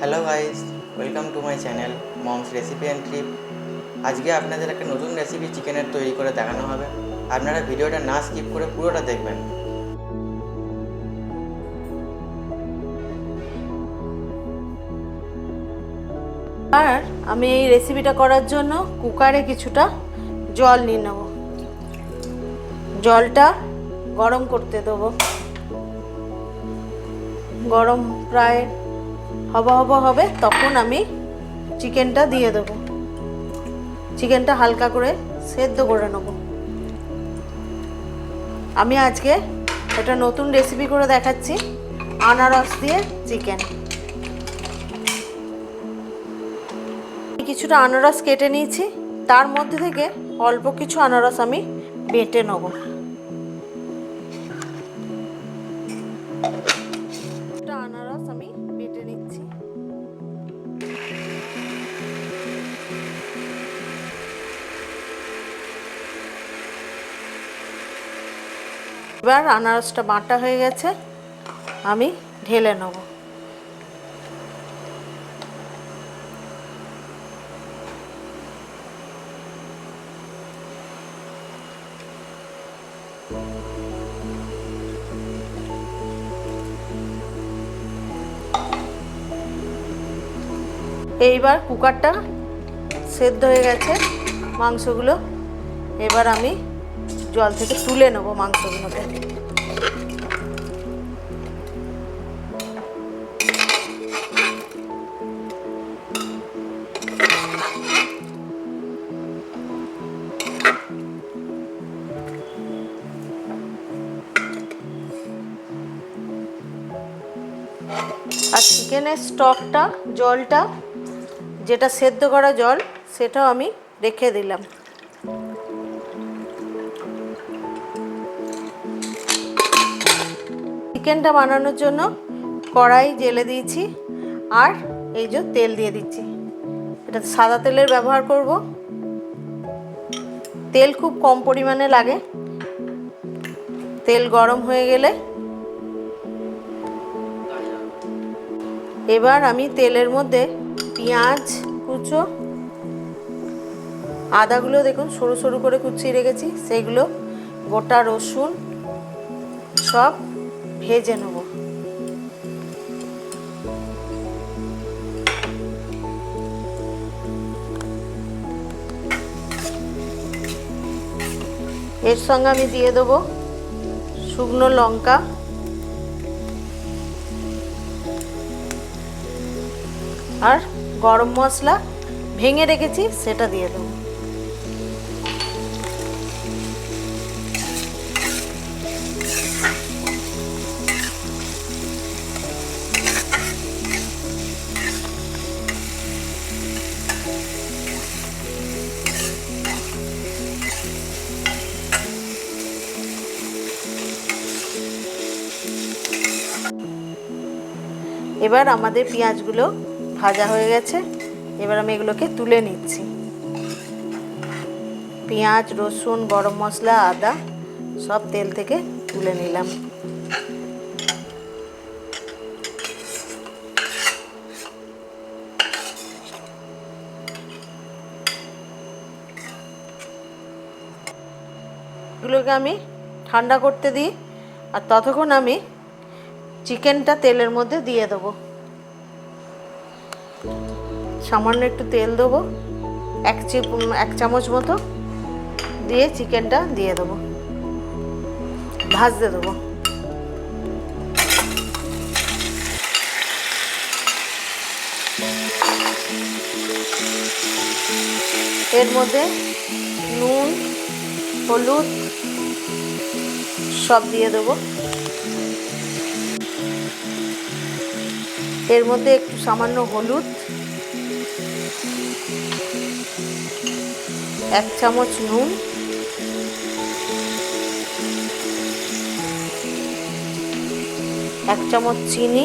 Hello guys, welcome to my channel moms recipe and trip. আজকে আপনাদের একটা নতুন রেসিপি চিকেনের তৈরি করে দেখানো হবে। আপনারা ভিডিওটা না স্কিপ করে পুরোটা দেখবেন। আর আমি এই রেসিপিটা করার জন্য কুকারে কিছুটা জল নিয়ে নেব। জলটা গরম করতে দেবো। গরম প্রায় হবে তখন আমি চিকেনটা দিয়ে দেবো। চিকেনটা হালকা করে সেদ্ধ করে নেব। আমি আজকে একটা নতুন রেসিপি করে দেখাচ্ছি, আনারস দিয়ে চিকেন। কিছুটা আনারস কেটে নিয়েছি, তার মধ্যে থেকে অল্প কিছু আনারস আমি বেটে নেব। আনারস আমি বেটে নিচ্ছি। এবার আনারসটা বাটা হয়ে গেছে, আমি ঢেলে নেব। এইবার কুকারটা সেদ্ধ হয়ে গেছে মাংসগুলো। এবার আমি জল থেকে তুলে নেব মাংসগুলোকে। আর চিকেনের স্টকটা, জলটা যেটা সেদ্ধ করা জল, সেটাও আমি রেখে দিলাম। চিকেনটা বানানোর জন্য কড়াই জেলে দিয়েছি, আর এই যে তেল দিয়ে দিচ্ছি। এটা সাদা তেলের ব্যবহার করব। তেল খুব কম পরিমাণে লাগে। তেল গরম হয়ে গেলে এবার আমি তেলের মধ্যে পেঁয়াজ কুচো, আদাগুলো দেখুন সরু সরু করে কুচিয়ে রেখেছি, সেইগুলো, গোটা রসুন সব ভেজে নেব। এর সঙ্গে আমি দিয়ে দেবো শুকনো লঙ্কা, আর গরম মশলা ভেঙে রেখেছি, সেটা দিয়ে দেবো। এবার আমাদের পেঁয়াজগুলো ভাজা হয়ে গেছে। এবার আমি এগুলোকে তুলে নিচ্ছি। পেঁয়াজ, রসুন, গরম মশলা, আদা সব তেল থেকে তুলে নিলাম। এগুলোকে আমি ঠান্ডা করতে দিই, আর ততক্ষণ আমি চিকেনটা তেলের মধ্যে দিয়ে দেবো। সামান্য একটু তেল দেবো, এক চামচ মতো দিয়ে চিকেনটা দিয়ে দেবো, ভাজতে দেবো। এর মধ্যে নুন, হলুদ সব দিয়ে দেবো। এর মধ্যে একটু সামান্য হলুদ, 1 চামচ নুন, 1 চামচ চিনি,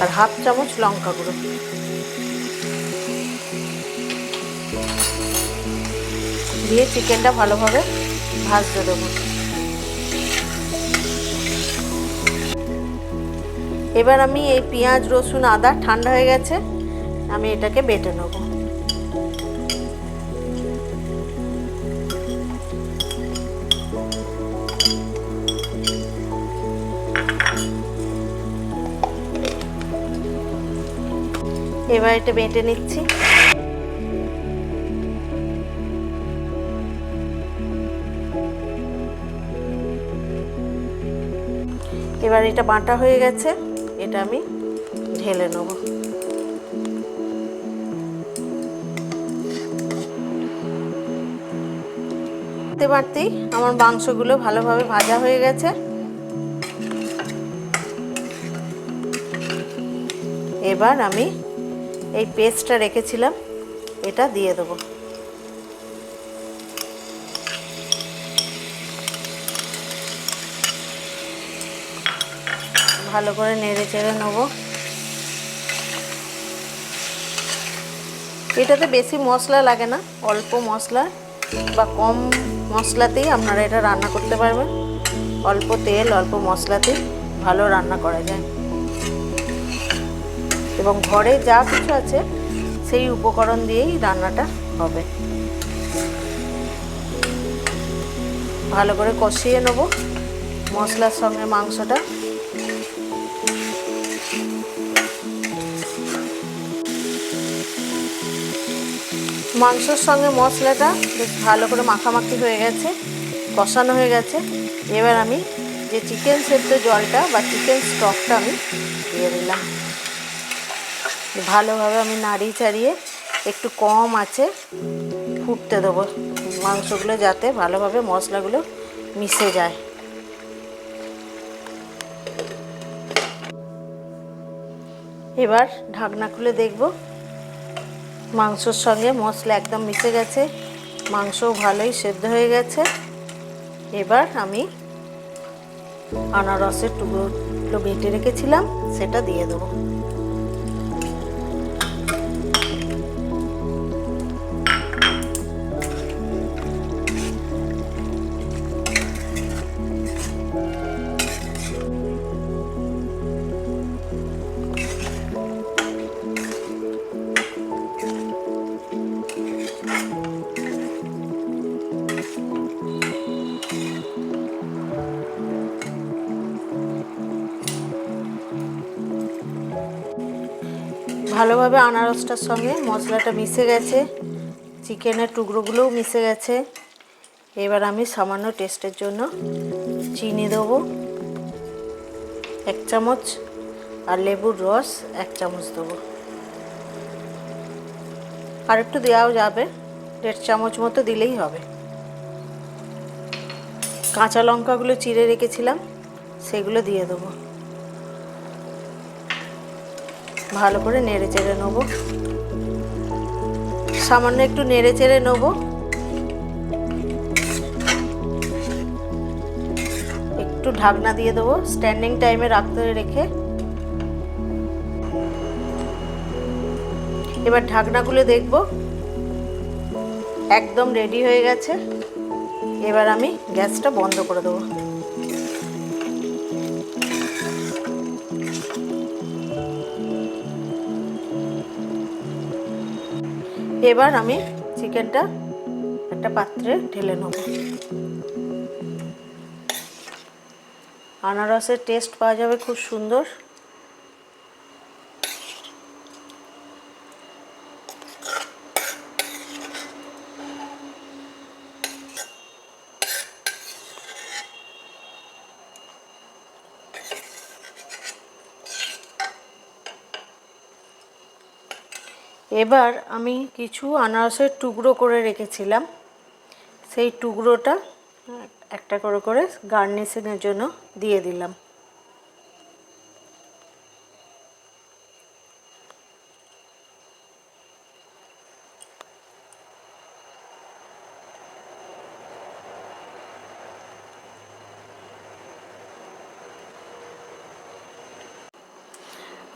আর হাফ চামচ লঙ্কা গুঁড়ো। দিয়ে চিকেনটা ভালোভাবে ভাজতে দেবো। এবার আমি এই পেঁয়াজ রসুন আদা ঠান্ডা হয়ে গেছে, আমি এটাকে বেটে নেব। এবার এটা বেটে নিচ্ছি। এবার এটা বাটা হয়ে গেছে, এটা আমি ঢেলে নেব। বাড়তে বাড়তেই আমার মাংসগুলো ভালোভাবে ভাজা হয়ে গেছে। এবার আমি এই পেস্টটা রেখেছিলাম, এটা দিয়ে দেবো। ভালো করে নেড়ে চেড়ে নেবো। এটাতে বেশি মশলা লাগে না, অল্প মশলা বা কম মশলাতেই আপনারা এটা রান্না করতে পারবেন। অল্প তেল অল্প মশলাতেই ভালো রান্না করা যায়, এবং ঘরে যা কিছু আছে সেই উপকরণ দিয়েই রান্নাটা হবে। ভালো করে কষিয়ে নেব মশলার সঙ্গে মাংসটা। মাংসের সঙ্গে মশলাটা বেশ ভালো করে মাখামাখি হয়ে গেছে, কষানো হয়ে গেছে। এবার আমি যে চিকেন সেদ্ধ জলটা বা চিকেন স্টকটা আমি দিয়ে দিলাম। ভালোভাবে আমি নাড়িয়ে চাড়িয়ে একটু কম আঁচে ফুটতে দেবো, মাংসগুলো যাতে ভালোভাবে মশলাগুলো মিশে যায়। এবার ঢাকনা খুলে দেখব মাংসর সঙ্গে মশলা একদম মিশে গেছে, মাংসও ভালোই সেদ্ধ হয়ে গেছে। এবার আমি আনারসের টুকরোগুলো বেটে রেখেছিলাম সেটা দিয়ে দেবো। ভালোভাবে আনারসটার সঙ্গে মশলাটা মিশে গেছে, চিকেনের টুকরোগুলোও মিশে গেছে। এবার আমি সামান্য টেস্টের জন্য চিনি দেবো 1 চামচ, আর লেবুর রস 1 চামচ দেবো। আর একটু দেওয়াও যাবে, 1.5 চামচ মতো দিলেই হবে। কাঁচা লঙ্কাগুলো চিড়ে রেখেছিলাম সেগুলো দিয়ে দেবো। ভালো করে নেড়ে চেড়ে নেবো, সামান্য একটু নেড়ে চেড়ে নেবো। একটু ঢাকনা দিয়ে দেবো, স্ট্যান্ডিং টাইমে রাখতে রেখে। এবার ঢাকনাগুলো দেখব, একদম রেডি হয়ে গেছে। এবার আমি গ্যাসটা বন্ধ করে দেবো। এবার আমি চিকেনটা একটা পাত্রে ঢেলে নেব। আনারসের টেস্ট পাওয়া যাবে খুব সুন্দর। এবার আমি কিছু আনারসের টুকরো করে রেখেছিলাম, সেই টুকরোটা একটা করে করে গার্নিশিংয়ের জন্য দিয়ে দিলাম।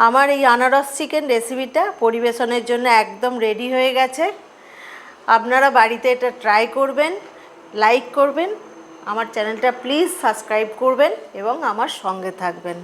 আমার এই আনারস চিকেন রেসিপিটা পরিবেশনের জন্য একদম রেডি হয়ে গেছে। আপনারা বাড়িতে এটা ট্রাই করবেন, লাইক করবেন, আমার চ্যানেলটা প্লিজ সাবস্ক্রাইব করবেন এবং আমার সঙ্গে থাকবেন।